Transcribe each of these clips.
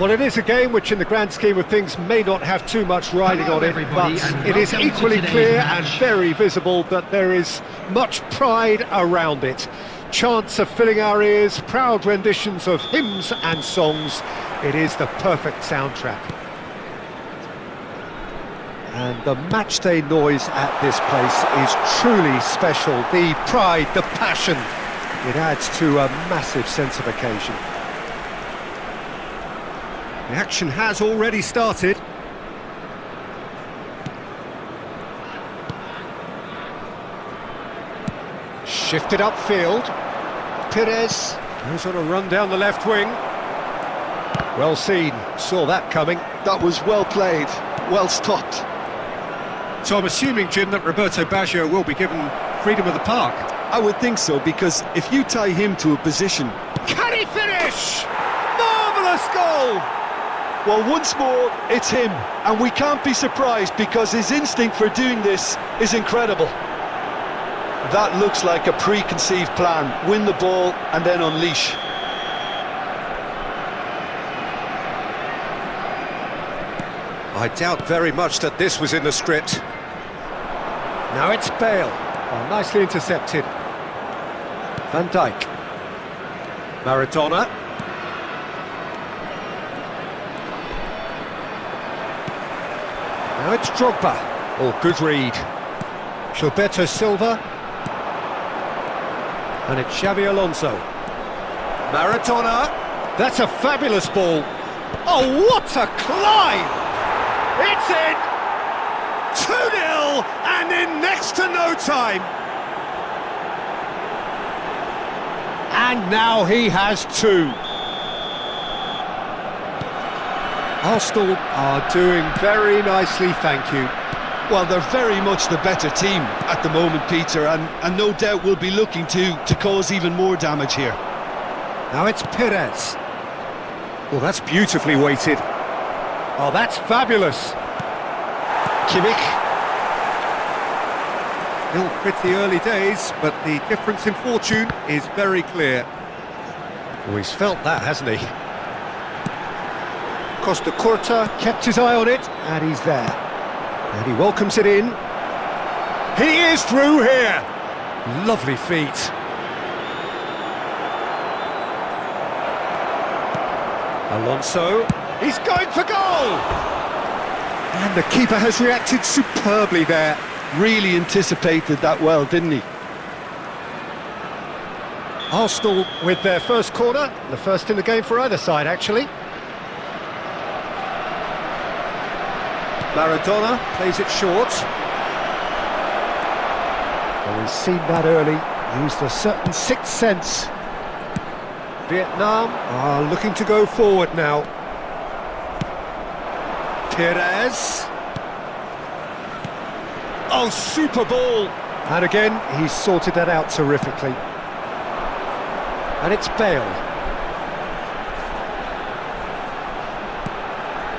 Well, it is a game which in the grand scheme of things may not have too much riding on it, but it is equally clear and very visible that there is much pride around it. Chants are filling our ears, proud renditions of hymns and songs. It is the perfect soundtrack. And the matchday noise at this place is truly special. The pride, the passion, it adds to a massive sense of occasion. The action has already started. Shifted upfield. Perez goes on a run down the left wing. Well seen, saw that coming. That was well played, well stopped. So I'm assuming, Jim, that Roberto Baggio will be given freedom of the park. I would think so, because if you tie him to a position... Can he finish? Marvellous goal! Well, once more, it's him, and we can't be surprised because his instinct for doing this is incredible. That looks like a preconceived plan. Win the ball and then unleash. I doubt very much that this was in the script. Now it's Bale. Oh, nicely intercepted. Van Dijk. Maradona. Now it's Drogba. Oh, good read. Gilberto Silva. And it's Xabi Alonso. Maradona. That's a fabulous ball. Oh, what a climb! It's in! 2-0 and in next to no time. And now he has two. Arsenal are doing very nicely, thank you. Well, they're very much the better team at the moment, Peter, and no doubt will be looking to cause even more damage here. Now it's Perez. Well, that's beautifully weighted. Oh, that's fabulous. Kimmich. Still pretty early days, but the difference in fortune is very clear. Oh, he's felt that, hasn't he? Costa Curta kept his eye on it, and he's there. And he welcomes it in. He is through here. Lovely feet. Alonso, he's going for goal! And the keeper has reacted superbly there. Really anticipated that well, didn't he? Arsenal with their first corner, the first in the game for either side, actually. Maradona plays it short. Well, we've seen that early, used a certain sixth sense. Vietnam are looking to go forward now. Perez. Oh, super ball! And again, he's sorted that out terrifically. And it's Bale.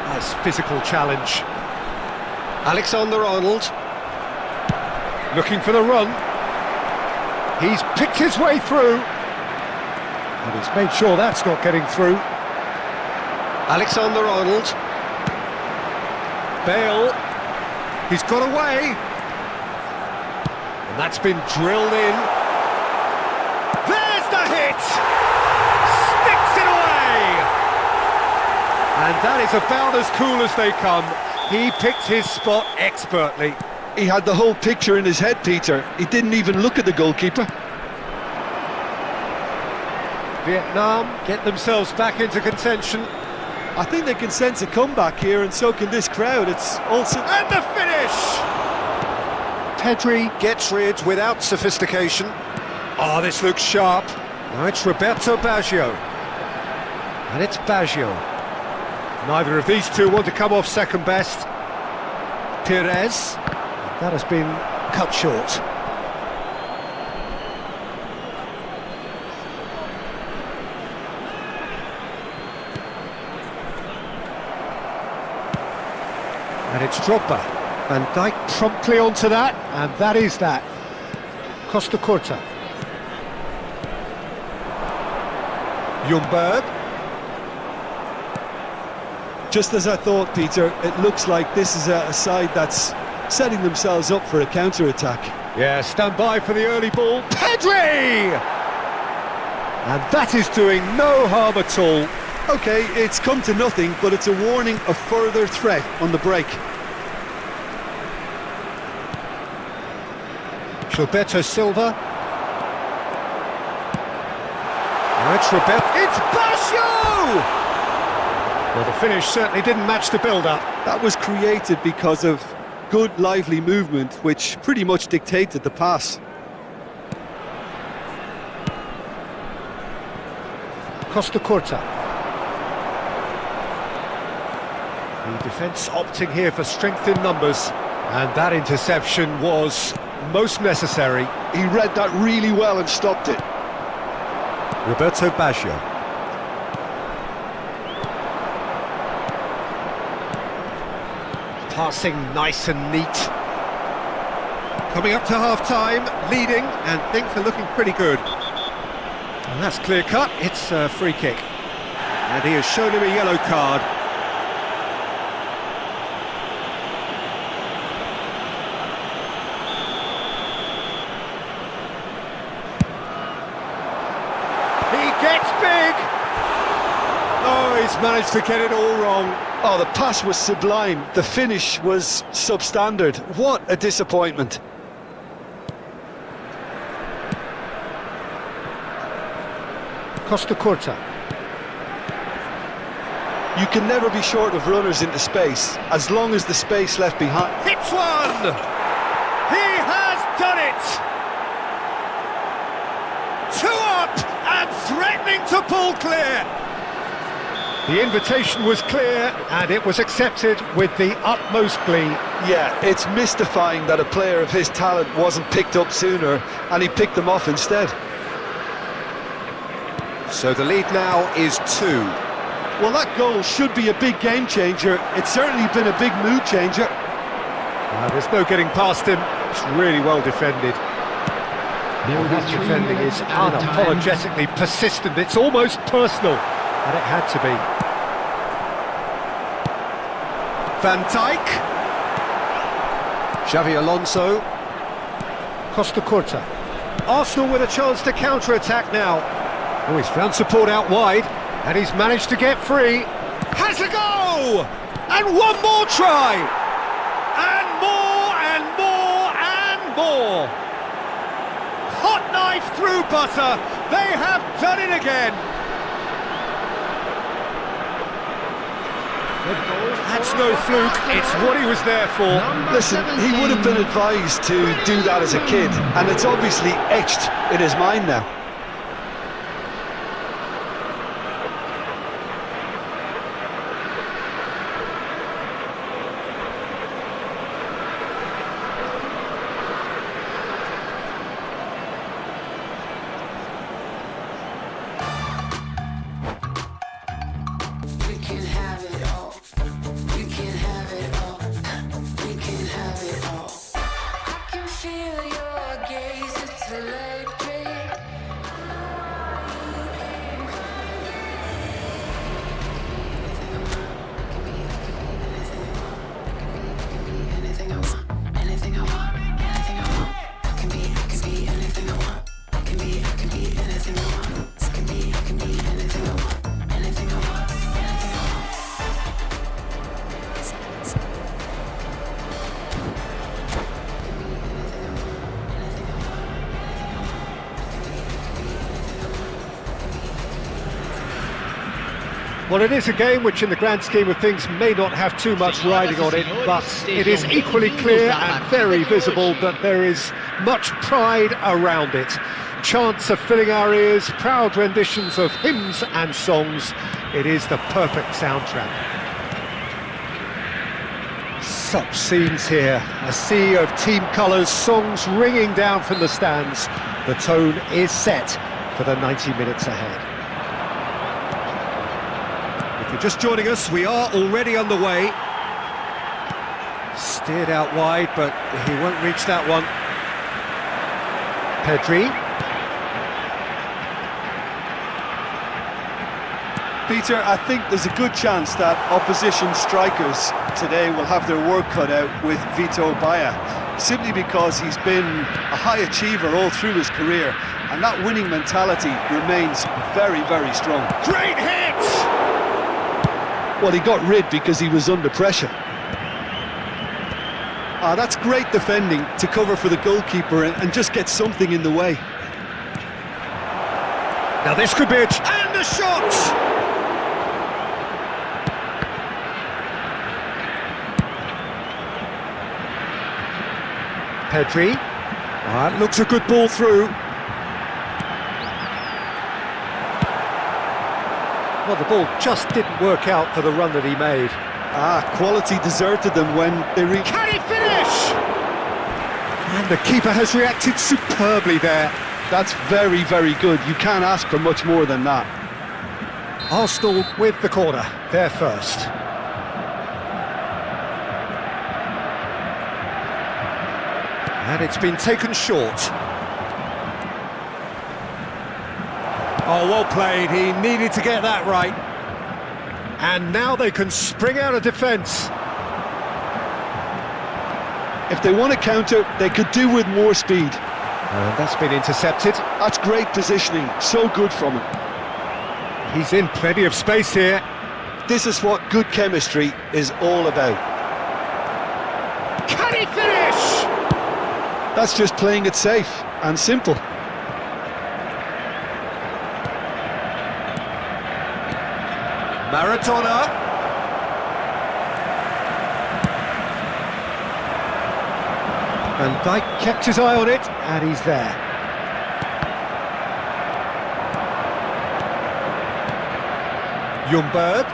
Nice physical challenge. Alexander-Arnold. Looking for the run. He's picked his way through. And he's made sure that's not getting through. Alexander-Arnold. Bale. He's got away. And that's been drilled in. There's the hit! Sticks it away! And that is about as cool as they come. He picked his spot expertly. He had the whole picture in his head, Peter. He didn't even look at the goalkeeper. Vietnam get themselves back into contention. I think they can sense a comeback here, and so can this crowd. It's also... And the finish! Pedri gets rid without sophistication. Oh, this looks sharp. Now it's Roberto Baggio. And it's Baggio. Neither of these two want to come off second best. Perez. That has been cut short. And it's Drogba. Van Dijk promptly onto that, and that is that. Costa Curta. Ljungberg. Just as I thought, Peter, it looks like this is a side that's setting themselves up for a counter-attack. Yeah, stand by for the early ball. Pedri! And that is doing no harm at all. OK, it's come to nothing, but it's a warning of further threat on the break. Gilberto Silva. Now it's Roberto. It's Basho! Well, the finish certainly didn't match the build-up. That was created because of good, lively movement, which pretty much dictated the pass. Costa Curta. The defence opting here for strength in numbers, and that interception was most necessary. He read that really well and stopped it. Roberto Baggio. Passing nice and neat. Coming up to half-time, leading, and things are looking pretty good. And that's clear cut, it's a free kick. And he has shown him a yellow card. He gets big! Oh, he's managed to get it all wrong. Oh, the pass was sublime. The finish was substandard. What a disappointment. Costa Curta. You can never be short of runners into space, as long as the space left behind. Hits one! He has done it! 2 up and threatening to pull clear. The invitation was clear and it was accepted with the utmost glee. Yeah, it's mystifying that a player of his talent wasn't picked up sooner, and he picked them off instead. So the lead now is 2. Well, that goal should be a big game changer. It's certainly been a big mood changer. There's no getting past him. It's really well defended. That defending is unapologetically persistent. It's almost personal, and it had to be. Van Dijk. Xavi Alonso. Costa Curta. Arsenal with a chance to counter-attack now. Oh, he's found support out wide, and he's managed to get free. Has a go! And one more try! And more, and more, and more! Hot knife through butter! They have done it again! That's no fluke, it's what he was there for. Listen, he would have been advised to do that as a kid, and it's obviously etched in his mind now. Well, it is a game which in the grand scheme of things may not have too much riding on it, but it is equally clear and very visible that there is much pride around it. Chants are filling our ears, proud renditions of hymns and songs. It is the perfect soundtrack. Such scenes here, a sea of team colours, songs ringing down from the stands. The tone is set for the 90 minutes ahead. If you're just joining us, we are already underway. Steered out wide, but he won't reach that one. Pedri. Peter, I think there's a good chance that opposition strikers today will have their work cut out with Vito Baia, simply because he's been a high achiever all through his career, and that winning mentality remains very, very strong. Great hit! Well, he got rid because he was under pressure. Ah, that's great defending to cover for the goalkeeper and just get something in the way. Now this could be a... And the shot! Pedri. That looks a good ball through. Well, the ball just didn't work out for the run that he made. Ah, quality deserted them when they reached... Can he finish? And the keeper has reacted superbly there. That's very, very good. You can't ask for much more than that. Arsenal with the corner, they're first. And it's been taken short. Oh, well played, he needed to get that right. And now they can spring out of defence. If they want to counter, they could do with more speed. And that's been intercepted. That's great positioning, so good from him. He's in plenty of space here. This is what good chemistry is all about. Can he finish? That's just playing it safe and simple. Maradona. Van Dijk kept his eye on it, and he's there. Ljungberg.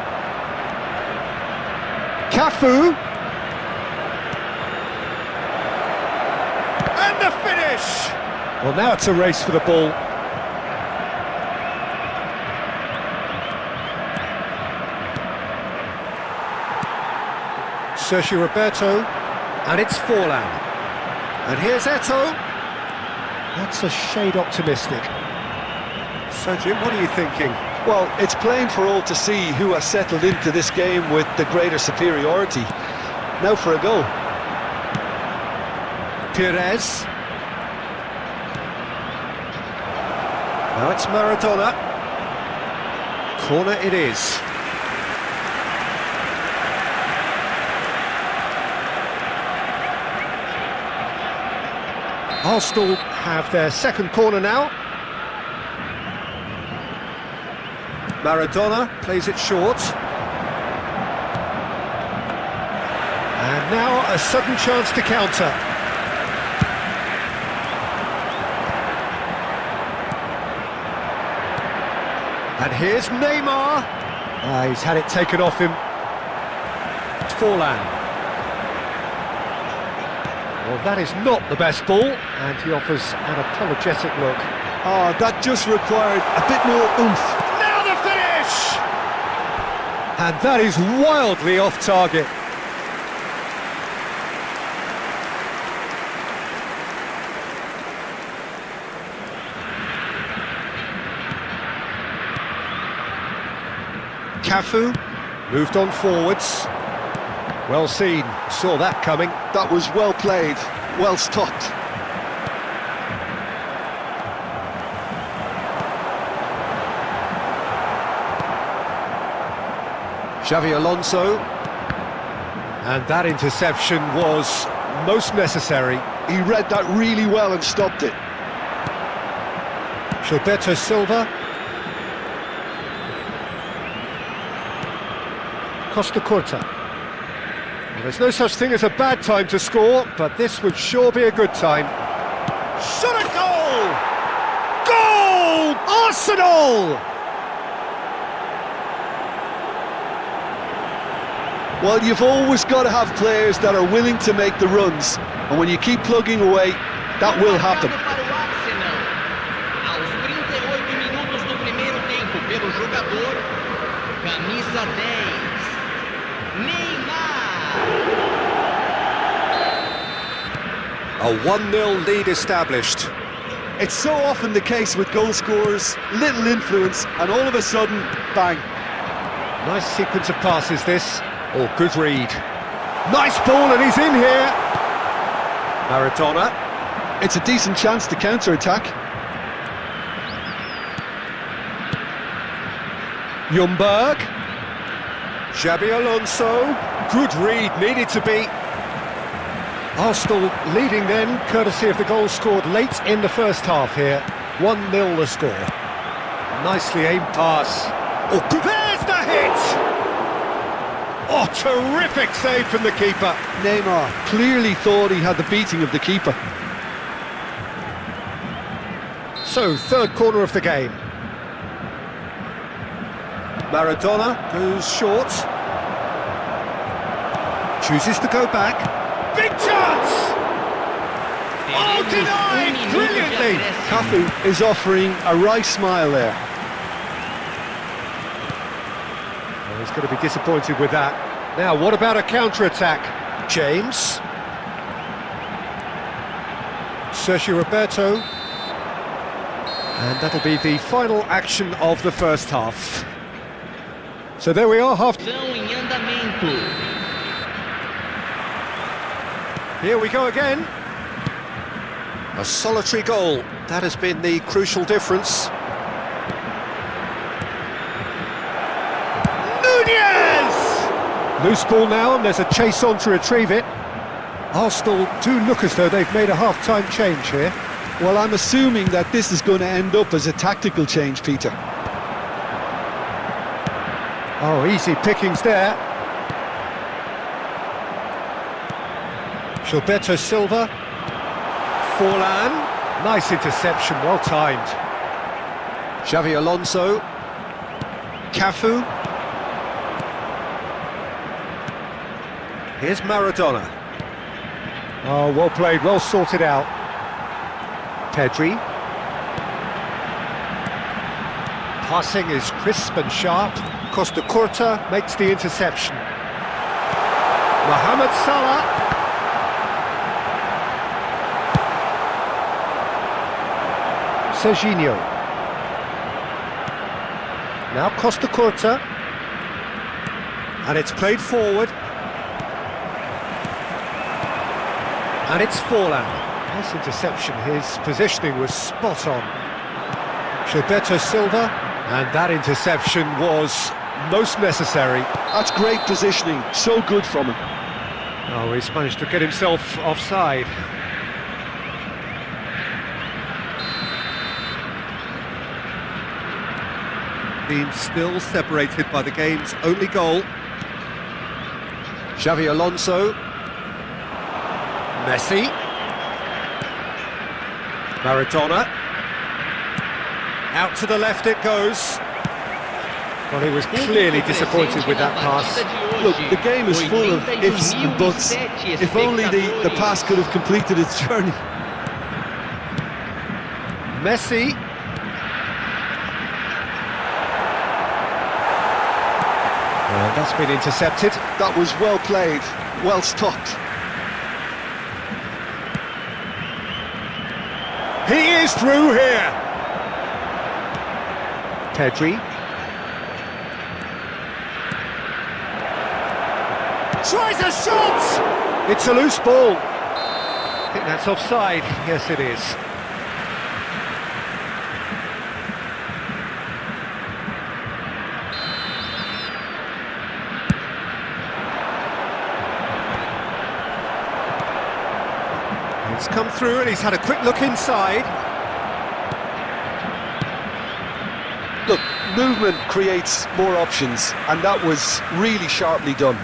Cafu. And the finish! Well, now it's a race for the ball. Sergio Roberto, and it's Forlan. And here's Eto'o. That's a shade optimistic. So, Jim, what are you thinking? Well, it's plain for all to see who has settled into this game with the greater superiority. Now for a goal. Pires. Now it's Maradona. Corner it is. Arsenal have their second corner now. Maradona plays it short. And now a sudden chance to counter. And here's Neymar. He's had it taken off him. Forlan. Well, that is not the best ball, and he offers an apologetic look. Oh, that just required a bit more oomph. Now the finish! And that is wildly off target. Cafu moved on forwards. Well seen, saw that coming. That was well played, well stopped. Xavi Alonso. And that interception was most necessary. He read that really well and stopped it. Gilberto Silva. Costa Curta. Well, there's no such thing as a bad time to score, but this would sure be a good time. Shot a goal! Goal! Arsenal! Well, you've always got to have players that are willing to make the runs, and when you keep plugging away, that will happen. Aos 38 minutos do primeiro tempo, pelo jogador, camisa 10, Neymar. A 1-0 lead established. It's so often the case with goal scorers, little influence, and all of a sudden, bang. Nice sequence of passes this. Oh, good read. Nice ball and he's in here. Maradona. It's a decent chance to counter-attack. Ljungberg. Xabi Alonso. Good read, needed to be. Arsenal leading then, courtesy of the goal scored late in the first half here. 1-0 the score. Nicely aimed pass. Oh, good. There's the hit! Oh, terrific save from the keeper. Neymar clearly thought he had the beating of the keeper. So, third corner of the game. Maradona goes short. Chooses to go back. Big chance! Oh, denied! Brilliantly! Cafu is offering a wry smile there. Oh, he's going to be disappointed with that. Now, what about a counter-attack? James. Sergio Roberto. And that'll be the final action of the first half. So there we are, half. Here we go again. A solitary goal. That has been the crucial difference. Nunez! Loose ball now, and there's a chase on to retrieve it. Arsenal do look as though they've made a half-time change here. Well, I'm assuming that this is going to end up as a tactical change, Peter. Oh, easy pickings there. Gilberto Silva. Forlan. Nice interception, well timed. Xavi Alonso. Cafu. Here's Maradona. Oh, well played, well sorted out. Pedri. Passing is crisp and sharp. Costa Curta makes the interception. Mohamed Salah. Serginho. Now Costa Curta. And it's played forward. And it's Forlan. Nice interception, his positioning was spot on. Gilberto Silva. And that interception was most necessary. That's great positioning, so good from him. Oh, he's managed to get himself offside. Being still separated by the game's only goal. Xavi Alonso. Messi. Maradona. Out to the left it goes. Well, he was clearly disappointed with that pass. Look, the game is full of ifs and buts. If only the pass could have completed its journey. Messi. Well, that's been intercepted. That was well played, well stopped. He is through here. Pedri. Tries a shot! It's a loose ball. I think that's offside. Yes, it is. It's come through and he's had a quick look inside. Look, movement creates more options, and that was really sharply done.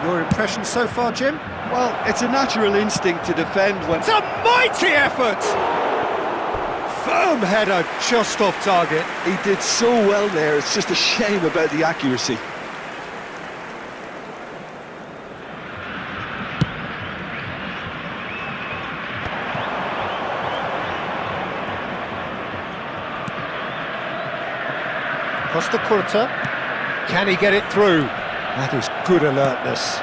Your impression so far, Jim? Well, it's a natural instinct to defend when... It's a mighty effort! Firm header, just off target. He did so well there, it's just a shame about the accuracy. Costa Curta. Can he get it through? That is good alertness.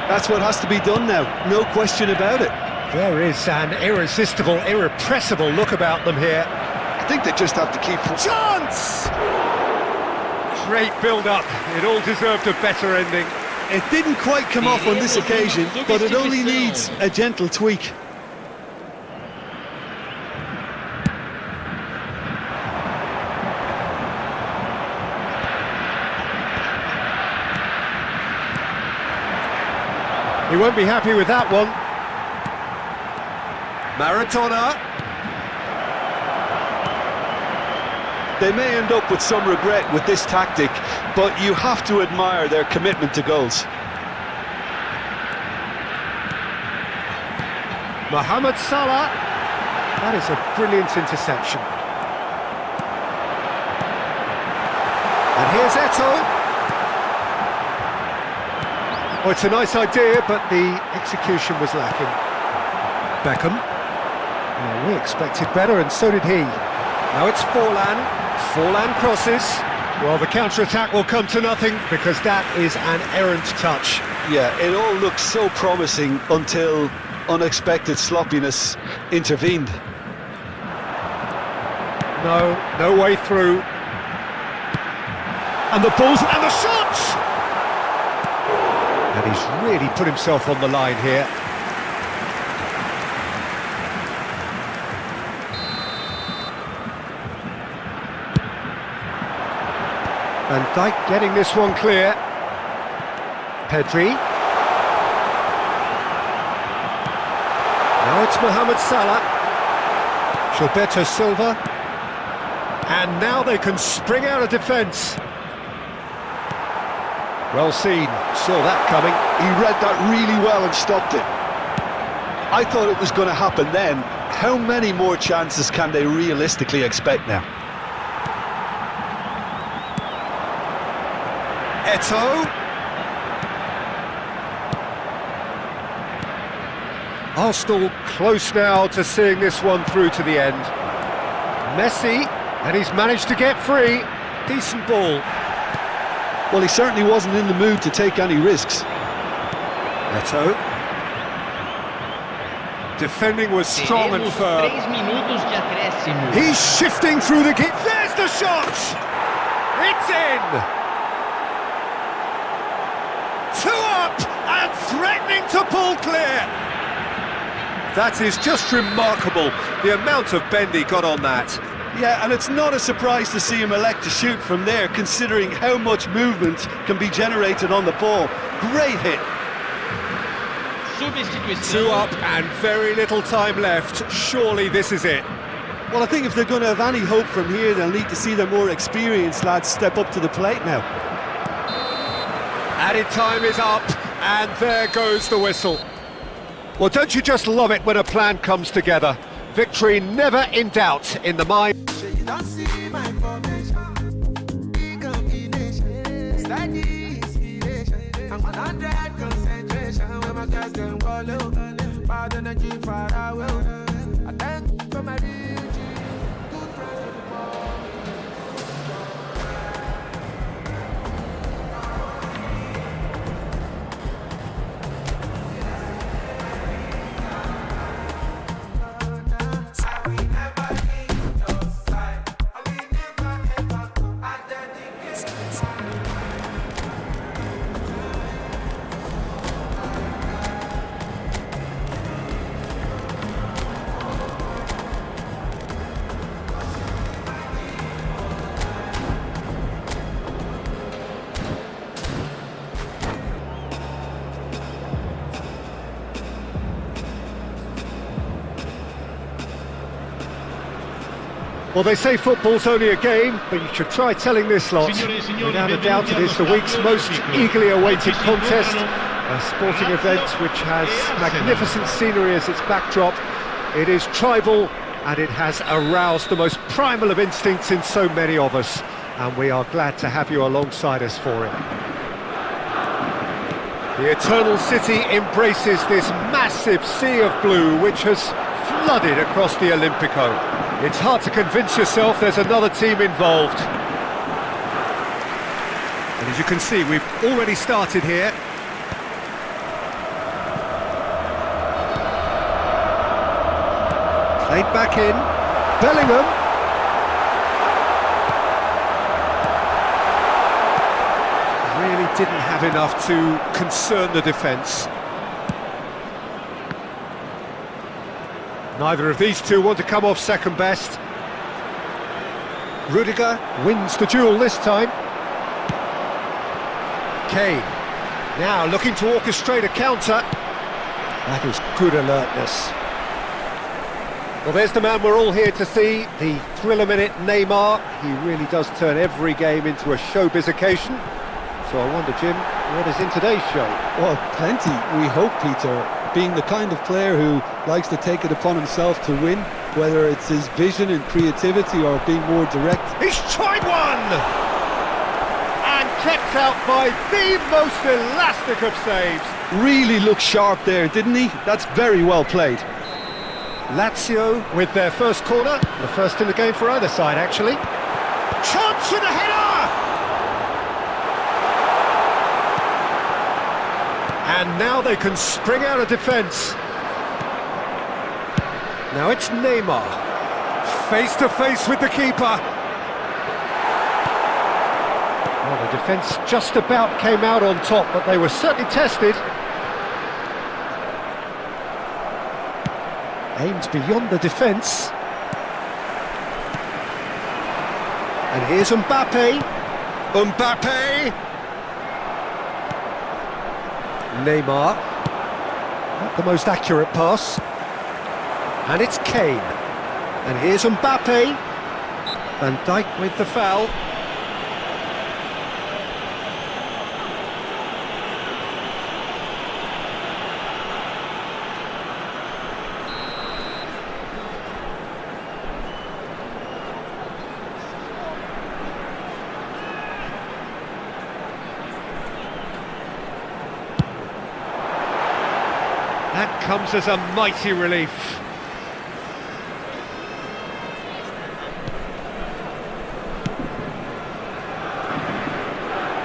That's what has to be done now, no question about it. There is an irresistible, irrepressible look about them here. I think they just have to keep... Chance! Great build-up. It all deserved a better ending. It didn't quite come off on this occasion, but it only needs a gentle tweak. He won't be happy with that one. Maradona. They may end up with some regret with this tactic, but you have to admire their commitment to goals. Mohamed Salah. That is a brilliant interception. And here's Eto'o. Oh, it's a nice idea, but the execution was lacking. Beckham. Well, we expected better, and so did he. Now it's Forlan. Forlan crosses. Well, the counter-attack will come to nothing, because that is an errant touch. Yeah, it all looked so promising until unexpected sloppiness intervened. No way through. And the ball's... and the shot! And he's really put himself on the line here. Van Dijk getting this one clear. Pedri. Now it's Mohamed Salah. Gilberto Silva. And now they can spring out of defence. Well seen, saw that coming. He read that really well and stopped it. I thought it was going to happen then. How many more chances can they realistically expect now? Eto'o. Arsenal close now to seeing this one through to the end. Messi, and he's managed to get free. Decent ball. Well, he certainly wasn't in the mood to take any risks. Eto'o. Defending was strong and firm. He's shifting through the gap. There's the shot! It's in! 2 up and threatening to pull clear. That is just remarkable, the amount of bend he got on that. Yeah, and it's not a surprise to see him elect to shoot from there, considering how much movement can be generated on the ball. Great hit. 2 up and very little time left. Surely this is it. Well, I think if they're going to have any hope from here, they'll need to see their more experienced lads step up to the plate now. Added time is up, and there goes the whistle. Well, don't you just love it when a plan comes together? Victory never in doubt in the mind. Well, they say football's only a game, but you should try telling this lot. Without a doubt, it is the week's most eagerly awaited contest, a sporting event which has magnificent scenery as its backdrop. It is tribal, and it has aroused the most primal of instincts in so many of us, and we are glad to have you alongside us for it. The Eternal City embraces this massive sea of blue which has flooded across the Olympico. It's hard to convince yourself there's another team involved. And as you can see, we've already started here. Played back in. Bellingham. Really didn't have enough to concern the defence. Neither of these two want to come off second best. Rudiger wins the duel this time. Kane, now looking to orchestrate a counter. That is good alertness. Well, there's the man we're all here to see, the thriller-minute Neymar. He really does turn every game into a showbiz occasion. So I wonder, Jim, what is in today's show? Well, plenty, we hope, Peter. Being the kind of player who likes to take it upon himself to win, whether it's his vision and creativity or being more direct. He's tried one! And kept out by the most elastic of saves. Really looked sharp there, didn't he? That's very well played. Lazio with their first corner, the first in the game for either side, actually. Chance with a header! And now they can spring out of defence. Now it's Neymar, face to face with the keeper. Well, the defence just about came out on top, but they were certainly tested. Aimed beyond the defence. And here's Mbappe. Mbappe! Neymar. Not the most accurate pass. And it's Kane. And here's Mbappe. Van Dijk with the foul. That comes as a mighty relief.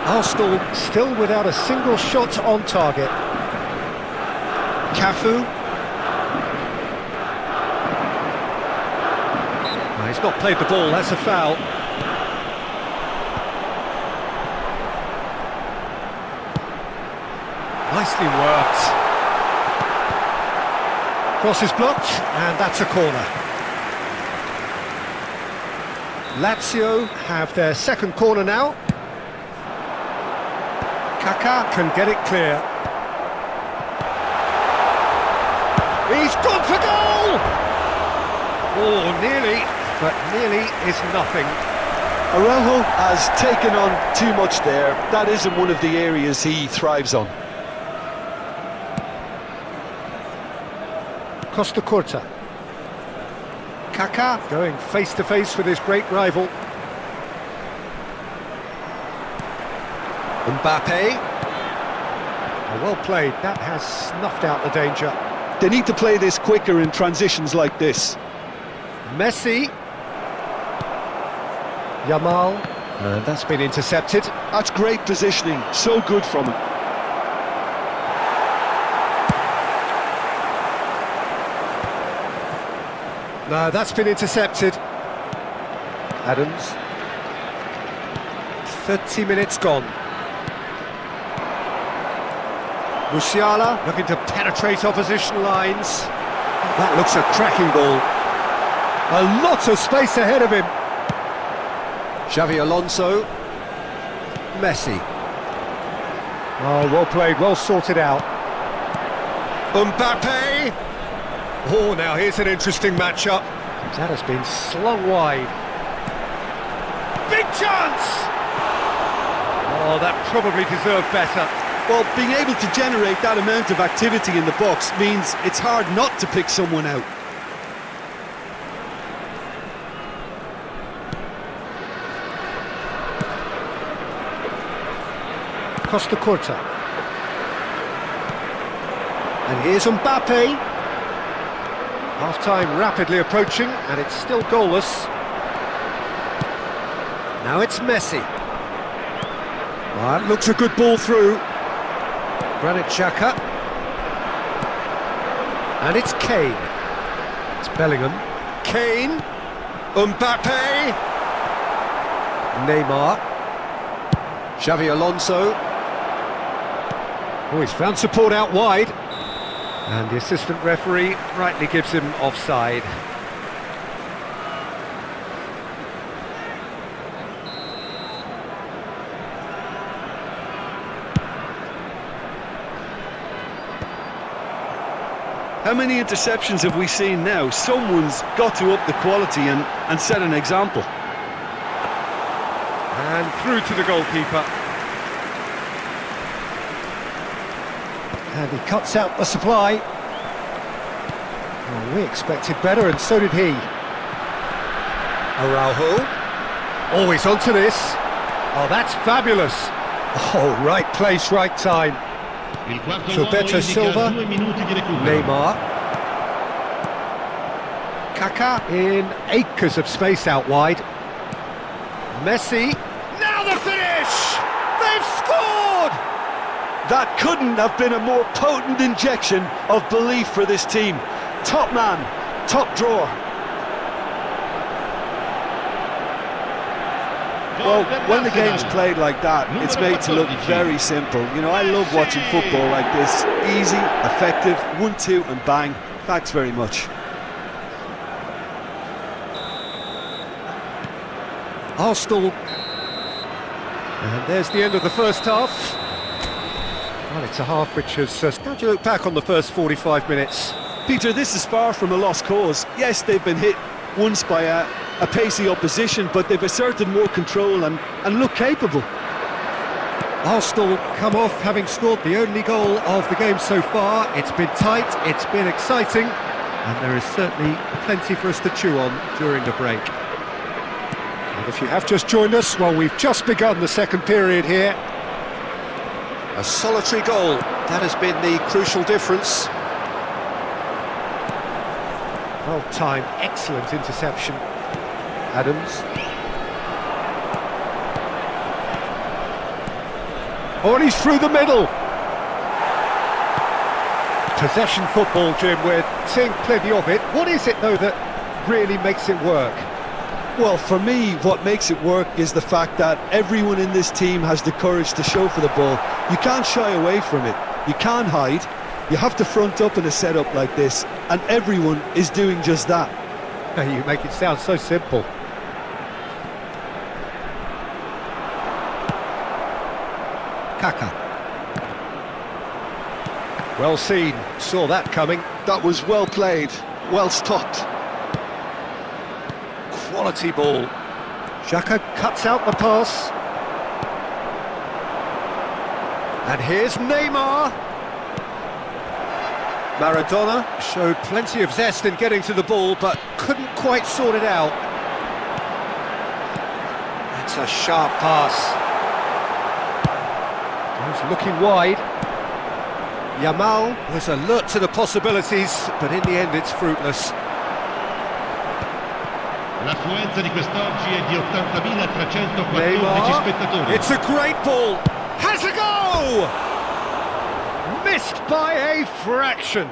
Arsenal still without a single shot on target. Cafu. No, he's not played the ball, that's a foul. Nicely worked. Cross is blocked, and that's a corner. Lazio have their second corner now. Kaká can get it clear. He's gone for goal! Oh, nearly, but nearly is nothing. Araujo has taken on too much there. That isn't one of the areas he thrives on. Costa Curta. Kaká going face to face with his great rival. Mbappe. Oh, well played, that has snuffed out the danger. They need to play this quicker in transitions like this. Messi. Yamal. And that's been intercepted. That's great positioning, so good from him. No, that's been intercepted. Adams. 30 minutes gone. Musiala looking to penetrate opposition lines. That looks a cracking ball. A lot of space ahead of him. Xavi Alonso. Messi. Oh, well played, well sorted out. Mbappe. Oh, now here's an interesting matchup. That has been slung wide. Big chance! Oh, that probably deserved better. Well, being able to generate that amount of activity in the box means it's hard not to pick someone out. Costa Curta. And here's Mbappe. Half-time rapidly approaching, and it's still goalless. Now it's Messi. That looks a good ball through. Granit Xhaka. And it's Kane. It's Bellingham. Kane. Mbappe. Neymar. Xavi Alonso. Oh, he's found support out wide. And the assistant referee rightly gives him offside. How many interceptions have we seen now? Someone's got to up the quality and set an example. And through to the goalkeeper. And he cuts out the supply. Well, we expected better, and so did he. Araujo. Always onto this. Oh, that's fabulous. Oh, right place, right time. Gilberto Silva. Neymar. Kaká in acres of space out wide. Messi. Now the finish! They've scored! That couldn't have been a more potent injection of belief for this team. Top man, top drawer. Well, when the game's played like that, it's made to look very simple. You know, I love watching football like this. Easy, effective, 1-2 and bang. Thanks very much. Arsenal. And there's the end of the first half. Well, it's a half which has... how do you look back on the first 45 minutes? Peter, this is far from a lost cause. Yes, they've been hit once by a pacey opposition, but they've asserted more control and look capable. Arsenal come off having scored the only goal of the game so far. It's been tight, it's been exciting, and there is certainly plenty for us to chew on during the break. And if you have just joined us, well, we've just begun the second period here. A solitary goal, that has been the crucial difference. Well timed, excellent interception. Adams. Oh, and he's through the middle. Possession football, Jim, we're seeing plenty of it. What is it, though, that really makes it work? Well, for me, what makes it work is the fact that everyone in this team has the courage to show for the ball. You can't shy away from it. You can't hide. You have to front up in a setup like this, and everyone is doing just that. You make it sound so simple. Kaká. Well seen, saw that coming. That was well played, well stopped. Quality ball. Xhaka cuts out the pass. And here's Neymar. Maradona showed plenty of zest in getting to the ball, but couldn't quite sort it out. That's a sharp pass. He's looking wide. Yamal was alert to the possibilities, but in the end it's fruitless. L'affluenza di quest'oggi è di 80.314 Neymar. spettatori. It's a great ball. Has a go! Missed by a fraction.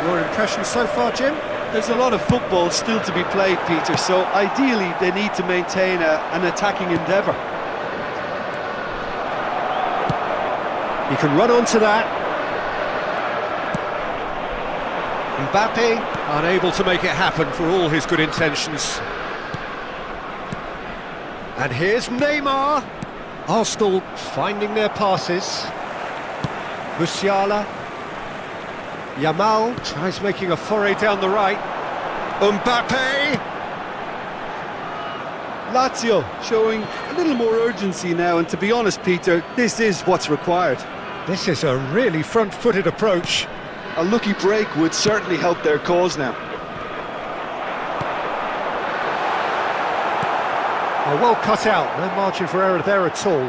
Your impression so far, Jim? There's a lot of football still to be played, Peter, so ideally they need to maintain an attacking endeavour. He can run onto that. Mbappe unable to make it happen for all his good intentions. And here's Neymar. Arsenal finding their passes. Musiala. Yamal tries making a foray down the right. Mbappe. Lazio showing a little more urgency now, and to be honest, Peter, this is what's required. This is a really front-footed approach. A lucky break would certainly help their cause now. Oh, well cut out, no margin for error there at all.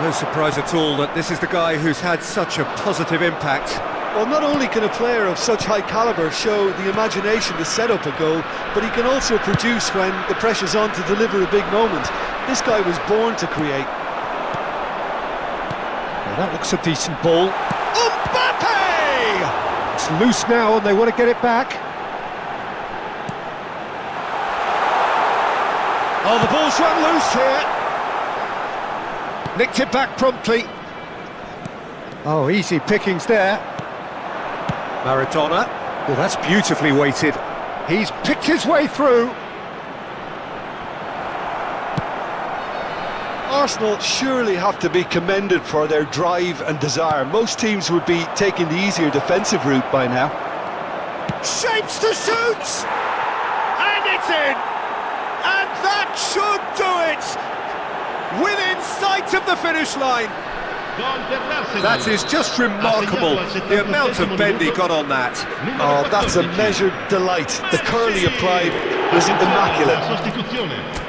No surprise at all that this is the guy who's had such a positive impact. Well, not only can a player of such high calibre show the imagination to set up a goal, but he can also produce when the pressure's on to deliver a big moment. This guy was born to create. Now that looks a decent ball. Mbappe! It's loose now and they want to get it back. Oh, the ball's run loose here. Nicked it back promptly. Oh, easy pickings there. Maradona. Well, that's beautifully weighted. He's picked his way through. Arsenal surely have to be commended for their drive and desire. Most teams would be taking the easier defensive route by now. Shapes to shoot! And it's in! And that should do it! Within sight of the finish line. That is just remarkable, the amount of bend he got on that. Oh, that's a measured delight. The curl he applied was immaculate.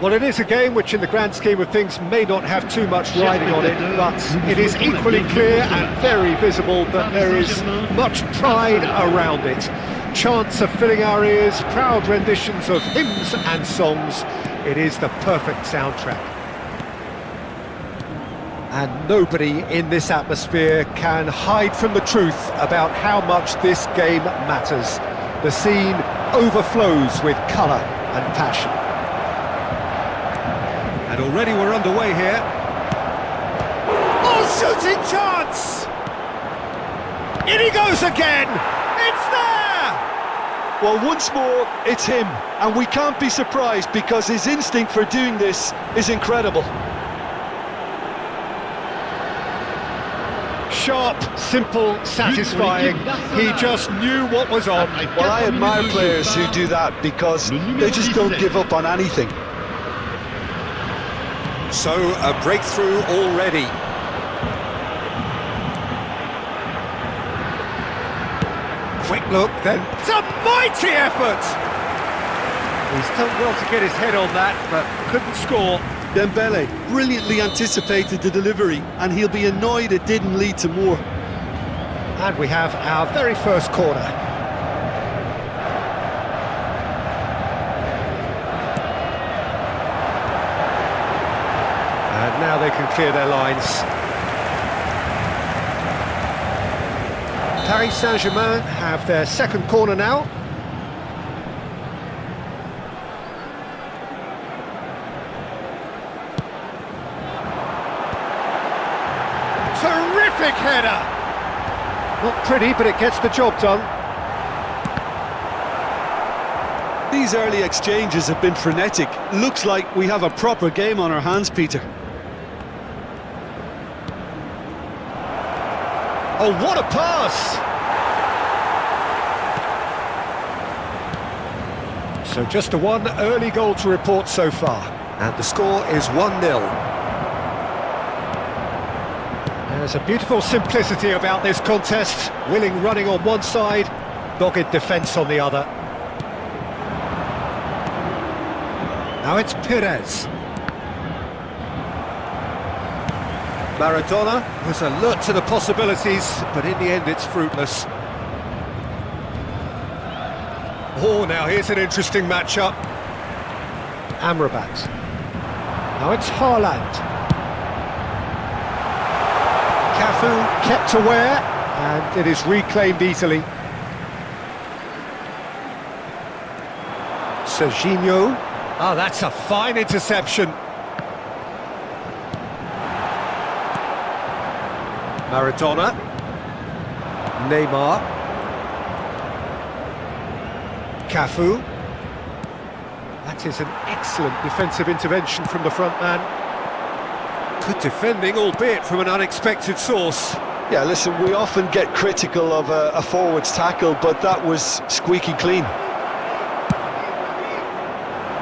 Well, it is a game which in the grand scheme of things may not have too much riding on it, but it is equally clear and very visible that there is much pride around it. Chants are filling our ears, proud renditions of hymns and songs. It is the perfect soundtrack. And nobody in this atmosphere can hide from the truth about how much this game matters. The scene overflows with colour and passion. And already we're underway here. Oh, shooting chance! In he goes again! It's there! Well, once more, it's him. And we can't be surprised because his instinct for doing this is incredible. Sharp, simple, satisfying. He just knew what was on. Well, I admire players who do that because they just don't give up on anything. So, a breakthrough already. Quick look, then. It's a mighty effort! He's done well to get his head on that, but couldn't score. Dembele brilliantly anticipated the delivery, and he'll be annoyed it didn't lead to more. And we have our very first corner. And now they can clear their lines. Paris Saint-Germain have their second corner now. Terrific header! Not pretty, but it gets the job done. These early exchanges have been frenetic. Looks like we have a proper game on our hands, Peter. Oh, what a pass! So just the one early goal to report so far. And the score is 1-0. There's a beautiful simplicity about this contest. Willing running on one side, dogged defence on the other. Now it's Perez. Maradona was alert to the possibilities, but in the end it's fruitless. Oh, now here's an interesting matchup. Amrabat. Now it's Haaland. Cafu kept aware, and it is reclaimed easily. Serginho. Oh, that's a fine interception. Maradona. Neymar. Cafu. That is an excellent defensive intervention from the front man. Good defending, albeit from an unexpected source. Yeah, listen, we often get critical of a forward's tackle, but that was squeaky clean.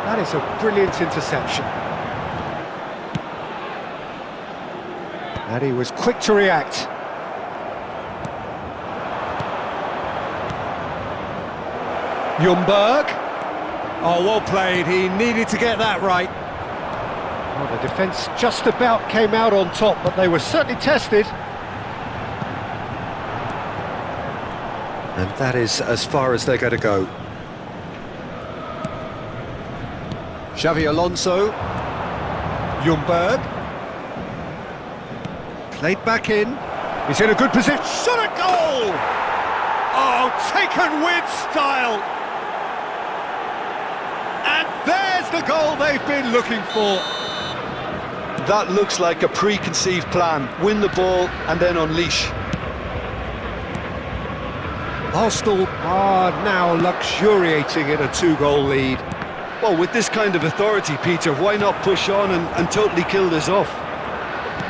That is a brilliant interception. And he was quick to react. Ljungberg. Oh, well played. He needed to get that right. Well, the defence just about came out on top, but they were certainly tested. And that is as far as they're going to go. Xavi Alonso. Ljungberg. Played back in. He's in a good position. Shot a goal! Oh, taken with style. And there's the goal they've been looking for. That looks like a preconceived plan. Win the ball and then unleash. Arsenal are now luxuriating in a two-goal lead. Well, with this kind of authority, Peter, why not push on and totally kill this off?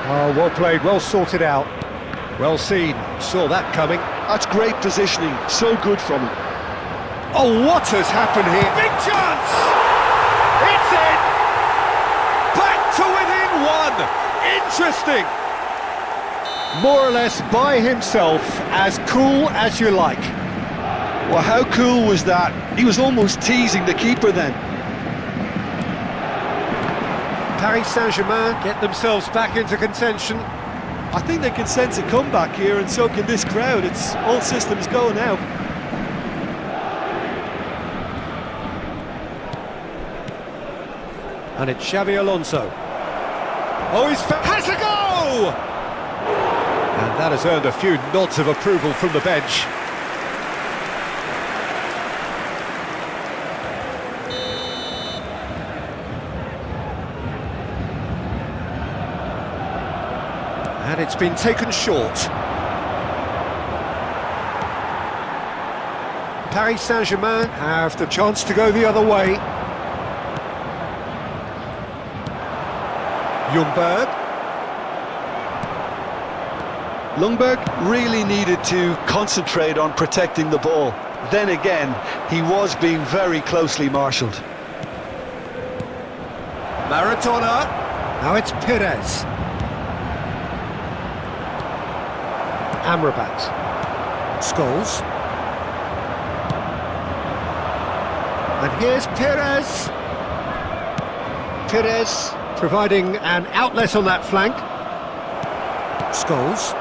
Oh, well played, well sorted out. Well seen, saw that coming. That's great positioning, so good from him. Oh, what has happened here? Big chance! It's in! Back to within one! Interesting! More or less by himself, as cool as you like. Well, how cool was that? He was almost teasing the keeper then. Paris Saint-Germain get themselves back into contention. I think they can sense a comeback here, and so can this crowd. It's all systems go now. And it's Xavi Alonso. Oh, has a go! And that has earned a few nods of approval from the bench. And it's been taken short. Paris Saint-Germain have the chance to go the other way. Ljungberg really needed to concentrate on protecting the ball. Then again, he was being very closely marshalled. Maradona. Now it's Perez. Amrabat. Scholes. And here's Perez. Perez providing an outlet on that flank. Scholes.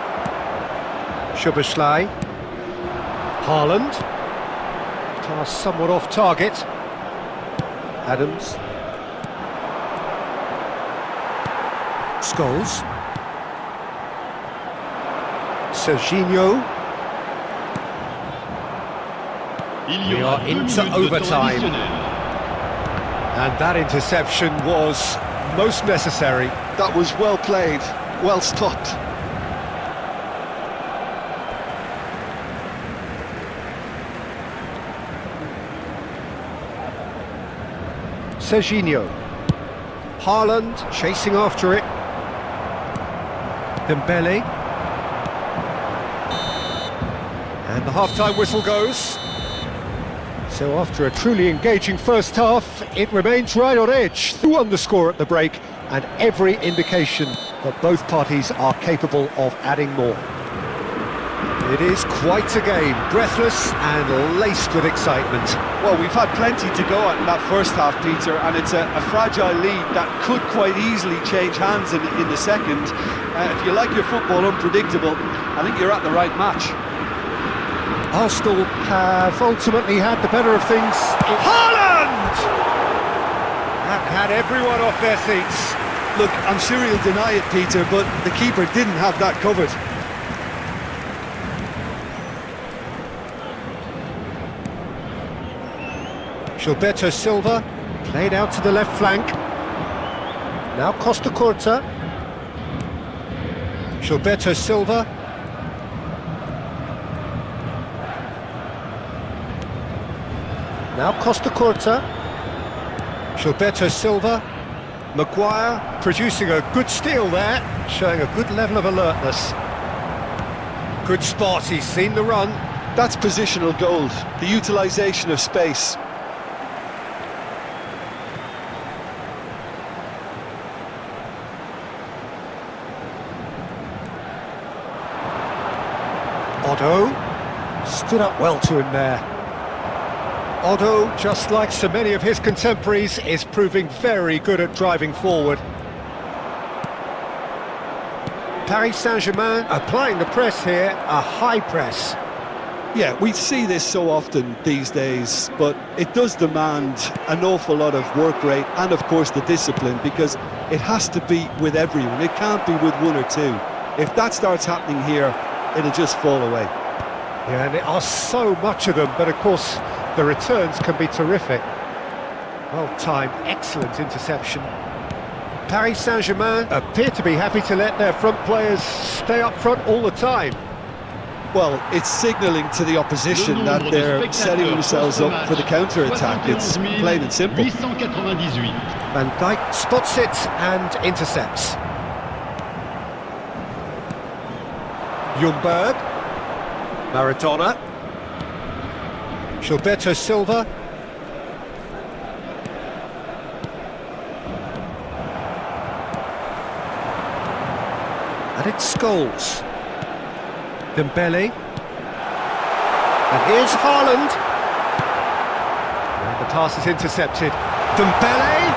Szoboszlai. Haaland. Pass somewhat off target. Adams. Scholes. Serginho. We are into overtime. And that interception was most necessary. That was well played, well stopped. Serginho. Haaland chasing after it. Dembele. And the half-time whistle goes. So after a truly engaging first half, it remains right on edge. 2-1 the score at the break, and every indication that both parties are capable of adding more. It is quite a game, breathless and laced with excitement. Well, we've had plenty to go at in that first half, Peter, and it's a fragile lead that could quite easily change hands in the second. If you like your football unpredictable, I think you're at the right match. Arsenal have ultimately had the better of things. Haaland! That had everyone off their seats. Look, I'm sure he'll deny it, Peter, but the keeper didn't have that covered. Gilberto Silva, played out to the left flank. Now Costa Curta. Gilberto Silva. Now Costa Curta. Gilberto Silva. Maguire producing a good steal there, showing a good level of alertness. Good spot, he's seen the run. That's positional gold, the utilisation of space. Otto stood up well to him there. Otto, just like so many of his contemporaries, is proving very good at driving forward. Paris Saint-Germain applying the press here, a high press. Yeah, we see this so often these days, but it does demand an awful lot of work rate and, of course, the discipline, because it has to be with everyone. It can't be with one or two. If that starts happening here, it'll just fall away. Yeah, and there are so much of them, but of course the returns can be terrific. Well timed, excellent interception. Paris Saint-Germain appear to be happy to let their front players stay up front all the time. Well, it's signalling to the opposition that they're setting themselves up for the counter-attack. It's plain and simple. Van Dijk spots it and intercepts. Ljungberg. Maradona. Gilberto Silva. And it's Scholes. Dembele. And here's Haaland. And the pass is intercepted. Dembele.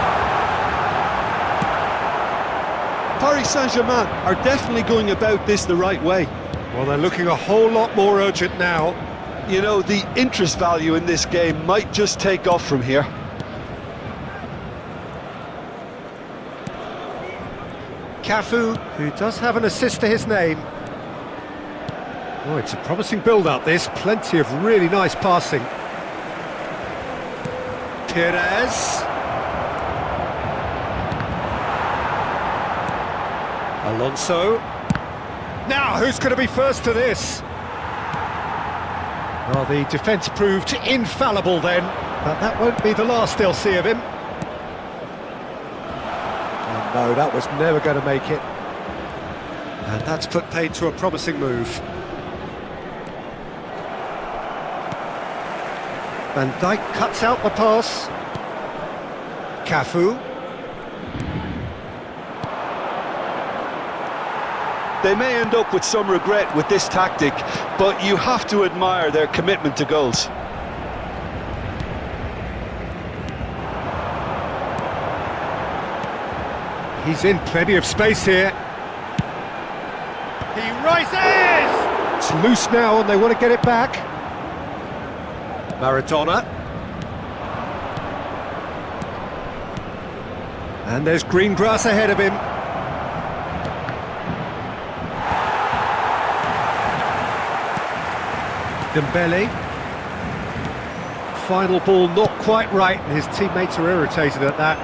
Paris Saint-Germain are definitely going about this the right way. Well, they're looking a whole lot more urgent now. You know, the interest value in this game might just take off from here. Cafu, who does have an assist to his name. Oh, it's a promising build-up, this. Plenty of really nice passing. Perez. Alonso. Now, who's going to be first to this? Well, the defence proved infallible then, but that won't be the last they'll see of him. Oh no, that was never going to make it. And that's put paid to a promising move. Van Dijk cuts out the pass. Cafu. They may end up with some regret with this tactic, but you have to admire their commitment to goals. He's in plenty of space here. He rises! It's loose now and they want to get it back. Maradona. And there's green grass ahead of him. Dembele. Final ball not quite right, and his teammates are irritated at that.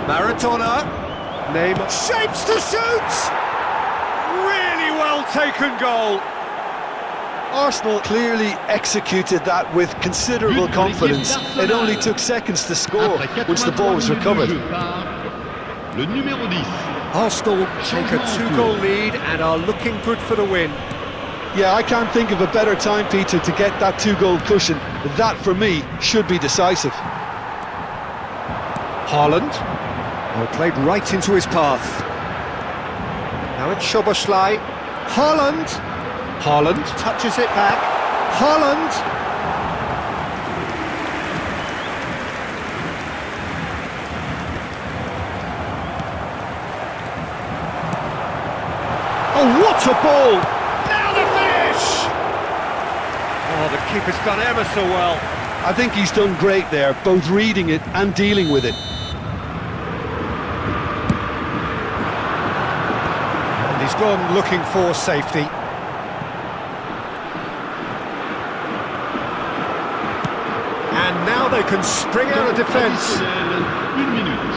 Maradona. Neymar shapes to shoot! Really well taken goal. Arsenal clearly executed that with considerable confidence. It only took seconds to score once the ball was recovered. Arsenal take a 2-goal lead and are looking good for the win. Yeah, I can't think of a better time, Peter, to get that 2-goal cushion. That, for me, should be decisive. Haaland. Well, played right into his path. Now it's Szoboszlai. Haaland. Haaland touches it back. Haaland. Oh, what a ball! Now the finish! Oh, the keeper's done ever so well. I think he's done great there, both reading it and dealing with it. And he's gone looking for safety. they can spring out of defence. Une minute.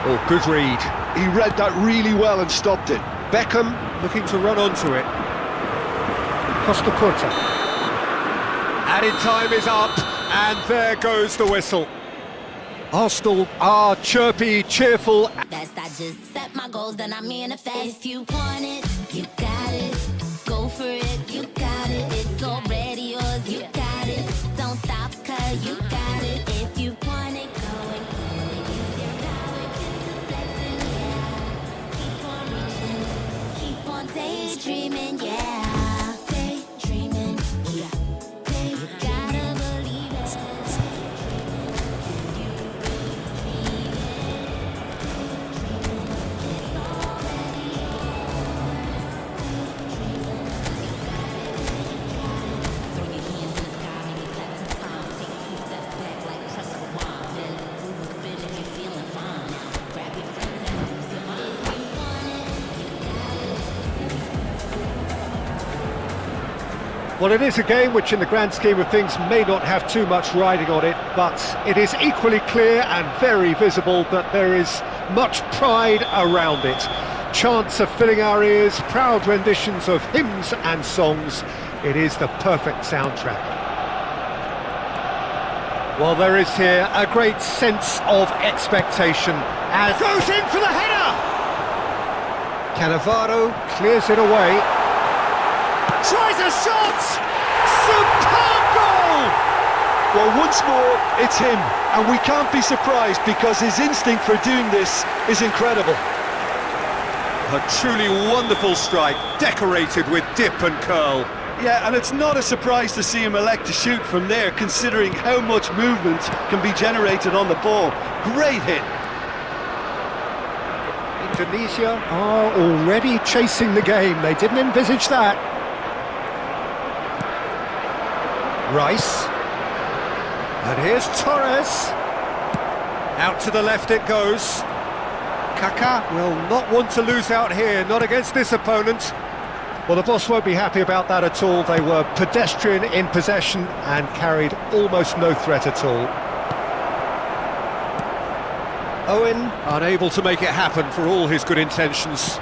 Oh, good read. He read that really well and stopped it. Beckham looking to run onto it. Costa Curta. Added time is up, and there goes the whistle. Arsenal are chirpy, cheerful. Best I just set my goals, then I'm in effect. If you want it, you got it. Go for it, you got it. It's already yours, you got it. Don't stop, cause you got it. If you want it, go and get it. Use your power, it's a blessing, yeah. Keep on reaching, keep on daydreaming, yeah. Daydreaming, yeah. You gotta believe it. Well, it is a game which in the grand scheme of things may not have too much riding on it, but it is equally clear and very visible that there is much pride around it. Chants are filling our ears, proud renditions of hymns and songs. It is the perfect soundtrack. Well, there is here a great sense of expectation as goes in for the header! Cannavaro clears it away. Tries a shot! Superb goal! Well, once more, it's him. And we can't be surprised because his instinct for doing this is incredible. A truly wonderful strike, decorated with dip and curl. Yeah, and it's not a surprise to see him elect to shoot from there, considering how much movement can be generated on the ball. Great hit. Indonesia are already chasing the game. They didn't envisage that. Rice. And here's Torres. Out to the left it goes. Kaká will not want to lose out here, not against this opponent. Well, the boss won't be happy about that at all. They were pedestrian in possession and carried almost no threat at all. Owen unable to make it happen for all his good intentions.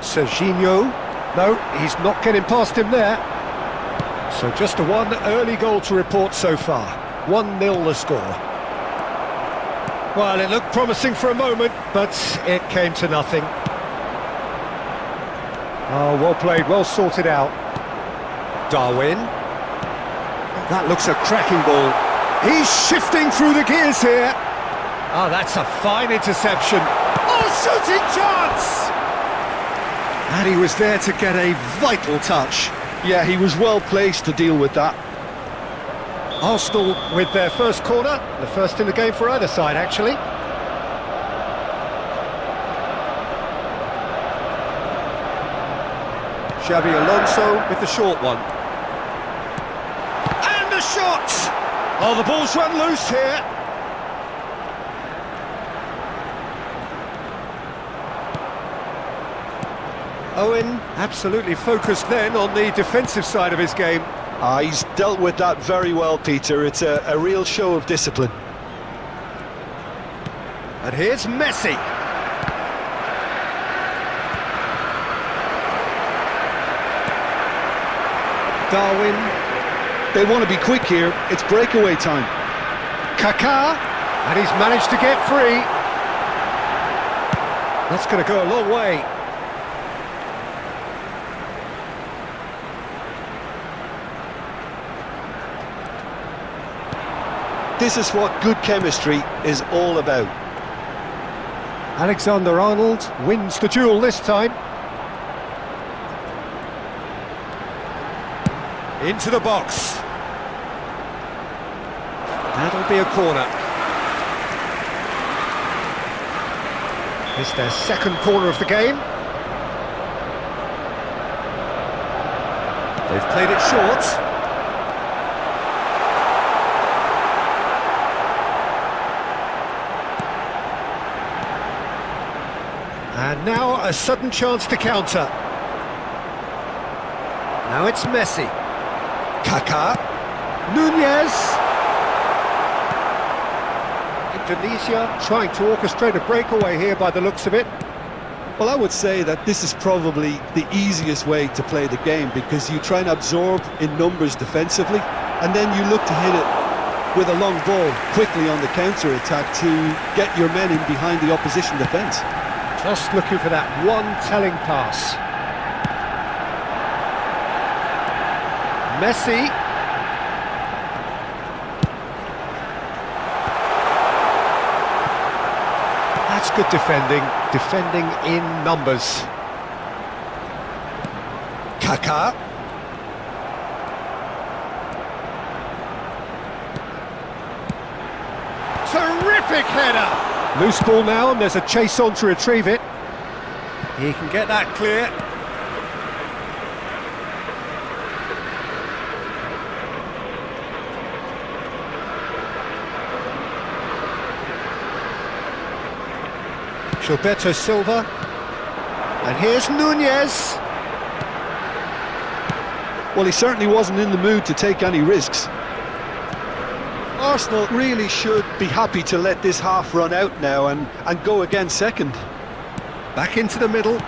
Serginho, no, he's not getting past him there. So just a one early goal to report so far. 1-0 the score. Well, it looked promising for a moment, but it came to nothing. Oh, well played, well sorted out. Darwin. That looks a cracking ball. He's shifting through the gears here. Oh, that's a fine interception. Oh, shooting chance! And he was there to get a vital touch. Yeah, he was well placed to deal with that. Arsenal with their first corner, the first in the game for either side, actually. Xabi Alonso with the short one. And the shot! Oh, the ball's run loose here. Owen absolutely focused then on the defensive side of his game. He's dealt with that very well, Peter. It's a real show of discipline. And here's Messi. Darwin. They want to be quick here. It's breakaway time. Kaká. And he's managed to get free. That's going to go a long way. This is what good chemistry is all about. Alexander-Arnold wins the duel this time. Into the box. That'll be a corner. It's their second corner of the game. They've played it short. And And now a sudden chance to counter. Now it's Messi. Kaká. Nunez. Indonesia trying to orchestrate a breakaway here by the looks of it. Well, I would say that this is probably the easiest way to play the game, because you try and absorb in numbers defensively, and then you look to hit it with a long ball quickly on the counter-attack to get your men in behind the opposition defence. Just looking for that one telling pass. Messi. That's good defending in numbers. Kaká. Terrific header! Loose ball now, and there's a chase on to retrieve it. He can get that clear. Gilberto Silva. And here's Nunez. Well, he certainly wasn't in the mood to take any risks. Arsenal really should be happy to let this half run out now and go again second. Back into the middle.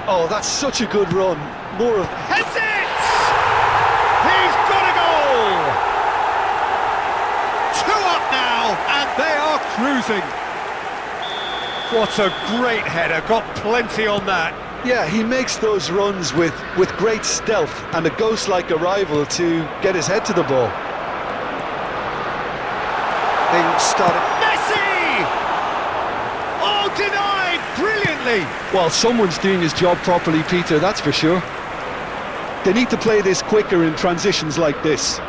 Oh, that's such a good run. More of... Heads it! He's got a goal! 2 up now, and they are cruising. What a great header, got plenty on that. Yeah, he makes those runs with great stealth and a ghost-like arrival to get his head to the ball. Things started. Messi! Oh, denied brilliantly. Well, someone's doing his job properly, Peter, that's for sure. They need to play this quicker in transitions like this.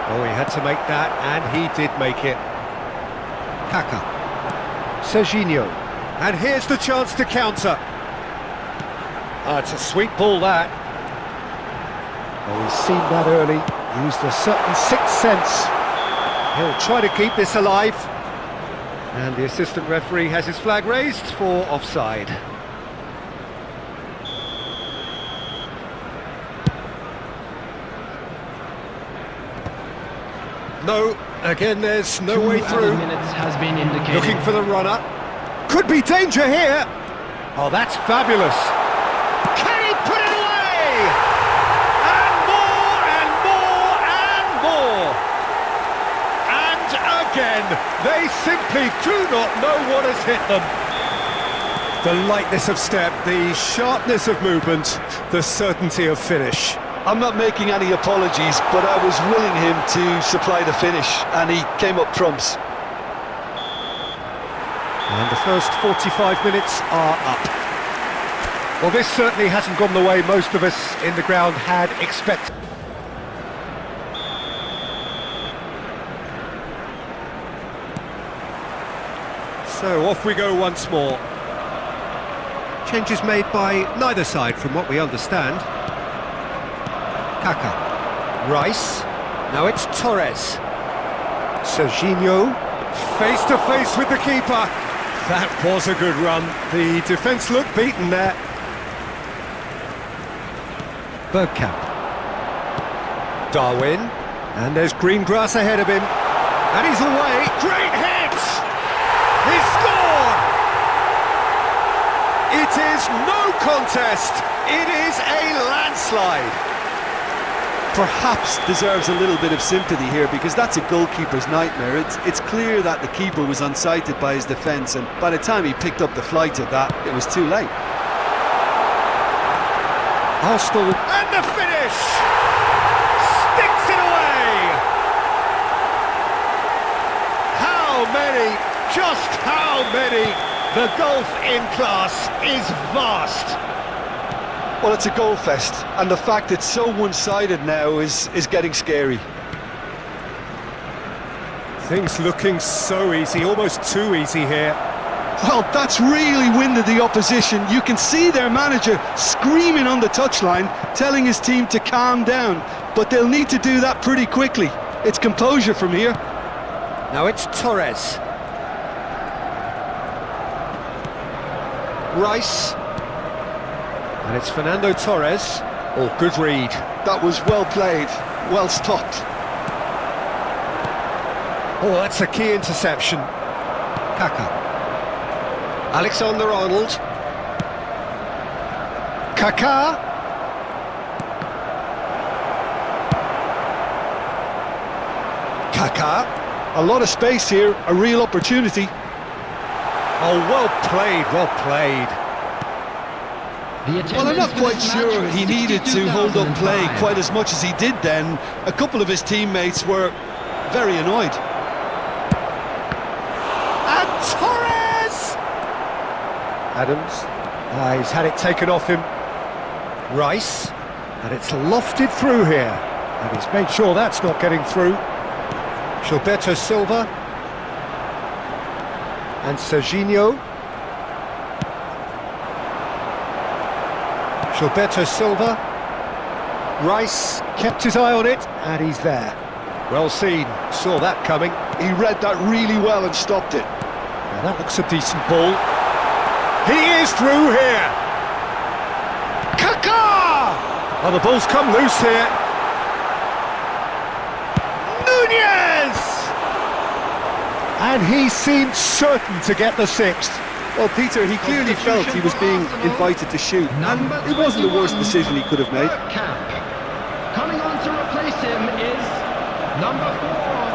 Oh, he had to make that, and he did make it. Kaká. Serginho. And here's the chance to counter. It's a sweet ball, that. Oh, he's seen that early. Used a certain sixth sense. He'll try to keep this alive. And the assistant referee has his flag raised for offside. No, again there's no way through. Has been indicated. Looking for the runner. Could be danger here. Oh, that's fabulous. Can he put it away? And more and more and more. And again, they simply do not know what has hit them. The lightness of step, the sharpness of movement, the certainty of finish. I'm not making any apologies, but I was willing him to supply the finish, and he came up trumps. And the first 45 minutes are up. Well, this certainly hasn't gone the way most of us in the ground had expected. So off we go once more. Changes made by neither side from what we understand. Kaká. Rice. Now it's Torres. Serginho. Face to face with the keeper. That was a good run. The defence looked beaten there. Bergkamp. Darwin. And there's green grass ahead of him. And he's away. Great hit! He's scored! It is no contest. It is a landslide. Perhaps deserves a little bit of sympathy here, because that's a goalkeeper's nightmare. It's clear that the keeper was unsighted by his defence, and by the time he picked up the flight of that, it was too late. Arsenal, and the finish! Sticks it away! How many, just how many? The gulf in class is vast. Well, it's a goal fest, and the fact it's so one-sided now is getting scary. Things looking so easy, almost too easy here. Well, that's really winded the opposition. You can see their manager screaming on the touchline, telling his team to calm down, but they'll need to do that pretty quickly. It's composure from here. Now it's Torres. Rice. And it's Fernando Torres. Oh, good read. That was well played, well stopped. Oh, that's a key interception. Kaka. Alexander-Arnold. Kaka. Kaka. A lot of space here, a real opportunity. Oh, well played, well played. Well, I'm not quite sure he needed to hold up play quite as much as he did then. A couple of his teammates were very annoyed. And Torres! Adams. He's had it taken off him. Rice. And it's lofted through here. And he's made sure that's not getting through. Gilberto Silva. And Serginho. Gilberto Silva. Rice kept his eye on it, and he's there. Well seen, saw that coming. He read that really well and stopped it. Now that looks a decent ball. He is through here. Kaka! Oh, the ball's come loose here. Nunez! And he seemed certain to get the sixth. Well, Peter, he clearly felt he was being invited to shoot, and it wasn't the worst decision he could have made. Coming on to replace him is number 4.